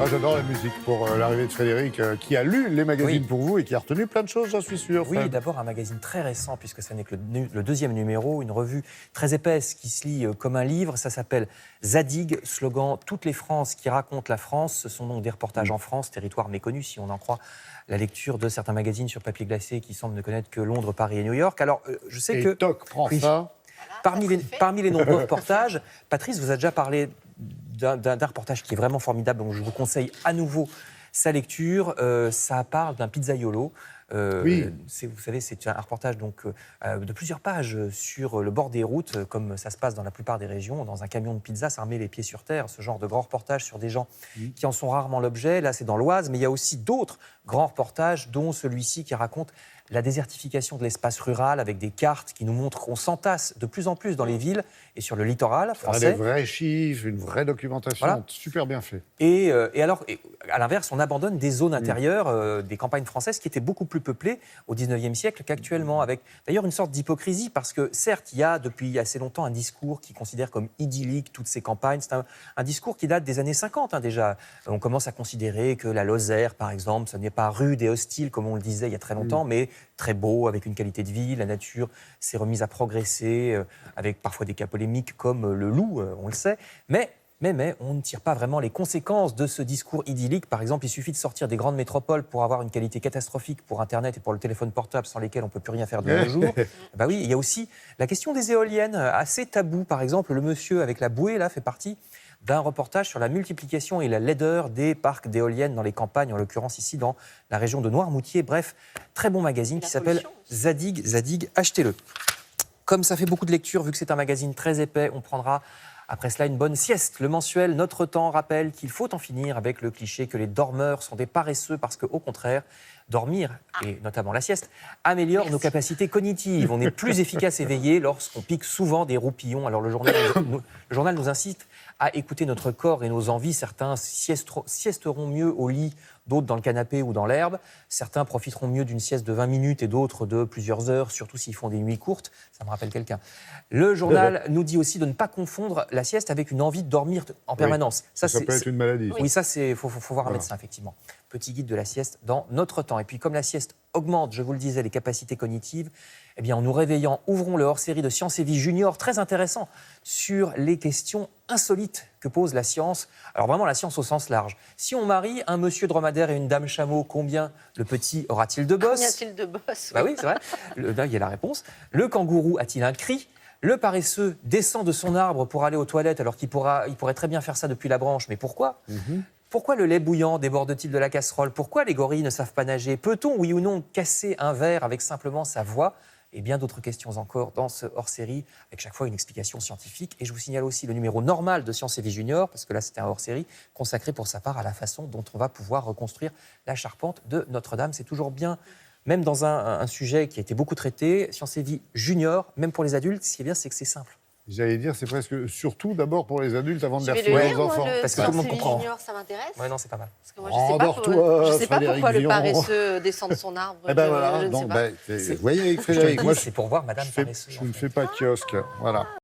Moi, j'adore la musique pour l'arrivée de Frédéric, qui a lu les magazines pour vous et qui a retenu plein de choses, j'en suis sûr. Oui, Fred. d'abord un magazine très récent, puisque ce n'est que le deuxième numéro, une revue très épaisse qui se lit comme un livre. Ça s'appelle Zadig, slogan « Toutes les France qui racontent la France ». Ce sont donc des reportages en France, territoire méconnu, si on en croit la lecture de certains magazines sur papier glacé qui semblent ne connaître que Londres, Paris et New York. Alors, je sais que... Toc prend Oui. ça. Parmi les nombreux reportages, Patrice vous a déjà parlé d'un reportage qui est vraiment formidable, donc je vous conseille à nouveau sa lecture. Ça parle d'un pizzaiolo. Oui. Vous savez, c'est un reportage donc, de plusieurs pages sur le bord des routes, comme ça se passe dans la plupart des régions. Dans un camion de pizza, ça remet les pieds sur terre. Ce genre de grands reportages sur des gens qui en sont rarement l'objet. Là, c'est dans l'Oise, mais il y a aussi d'autres grands reportages, dont celui-ci qui raconte la désertification de l'espace rural avec des cartes qui nous montrent qu'on s'entasse de plus en plus dans les villes et sur le littoral français. Des vrais chiffres, une vraie documentation, Voilà. super bien fait. Et alors, à l'inverse, on abandonne des zones intérieures, des campagnes françaises qui étaient beaucoup plus peuplées au XIXe siècle qu'actuellement, avec d'ailleurs une sorte d'hypocrisie, parce que certes, il y a depuis assez longtemps un discours qui considère comme idyllique toutes ces campagnes. C'est un discours qui date des années 50 déjà. On commence à considérer que la Lozère, par exemple, ce n'est pas rude et hostile, comme on le disait il y a très longtemps, mais très beau, avec une qualité de vie. La nature s'est remise à progresser, avec parfois des cas polémiques comme le loup, on le sait. Mais on ne tire pas vraiment les conséquences de ce discours idyllique. Par exemple, il suffit de sortir des grandes métropoles pour avoir une qualité catastrophique pour Internet et pour le téléphone portable sans lesquels on ne peut plus rien faire de nos jours. Bah oui, il y a aussi la question des éoliennes, assez taboue. Par exemple, le monsieur avec la bouée, là, fait partie d'un reportage sur la multiplication et la laideur des parcs d'éoliennes dans les campagnes, en l'occurrence ici dans la région de Noirmoutier. Bref, très bon magazine qui s'appelle Zadig, achetez-le. Comme ça fait beaucoup de lectures, vu que c'est un magazine très épais, on prendra après cela une bonne sieste. Le mensuel Notre Temps rappelle qu'il faut en finir avec le cliché que les dormeurs sont des paresseux parce qu'au contraire, dormir, et notamment la sieste, améliore nos capacités cognitives. On est plus efficace éveillé lorsqu'on pique souvent des roupillons. Alors le journal nous incite à écouter notre corps et nos envies. Certains siesteront mieux au lit, d'autres dans le canapé ou dans l'herbe. Certains profiteront mieux d'une sieste de 20 minutes et d'autres de plusieurs heures, surtout s'ils font des nuits courtes. Ça me rappelle quelqu'un. Le journal nous dit aussi de ne pas confondre la sieste avec une envie de dormir en permanence. Ça peut être une maladie. Oui, ça, il faut voir un médecin, effectivement. Petit guide de la sieste dans Notre Temps. Et puis, comme la sieste augmente, je vous le disais, les capacités cognitives, eh bien, en nous réveillant, ouvrons le hors-série de Science et Vie Junior, très intéressant, sur les questions insolites que pose la science. Alors, vraiment, la science au sens large. Si on marie un monsieur dromadaire et une dame chameau, combien le petit aura-t-il de bosses? Combien a-t-il de bosses? Bah oui, c'est vrai. Là, il y a la réponse. Le kangourou a-t-il un cri? Le paresseux descend de son arbre pour aller aux toilettes alors qu'il pourrait très bien faire ça depuis la branche. Mais pourquoi? Pourquoi le lait bouillant déborde-t-il de la casserole? Pourquoi les gorilles ne savent pas nager? Peut-on, oui ou non, casser un verre avec simplement sa voix? Et bien d'autres questions encore dans ce hors-série, avec chaque fois une explication scientifique. Et je vous signale aussi le numéro normal de Science et Vie Junior, parce que là, c'était un hors-série consacré pour sa part à la façon dont on va pouvoir reconstruire la charpente de Notre-Dame. C'est toujours bien, même dans un sujet qui a été beaucoup traité, Science et Vie Junior, même pour les adultes, ce qui est bien, c'est que c'est simple. J'allais dire, c'est presque surtout d'abord pour les adultes avant de Je les vais le refiler lire, aux moi, enfants. Parce que tout le monde comprend. Junior, ça m'intéresse. Ouais, non, c'est pas mal. Parce que moi, je sais pas pourquoi le paresseux descend de son arbre. Eh ben voilà, je ne sais donc, pas. vous voyez avec Je te le Frédéric, dis, moi c'est pour voir Madame Paresseuse. je ne fais pas de kiosque. Voilà.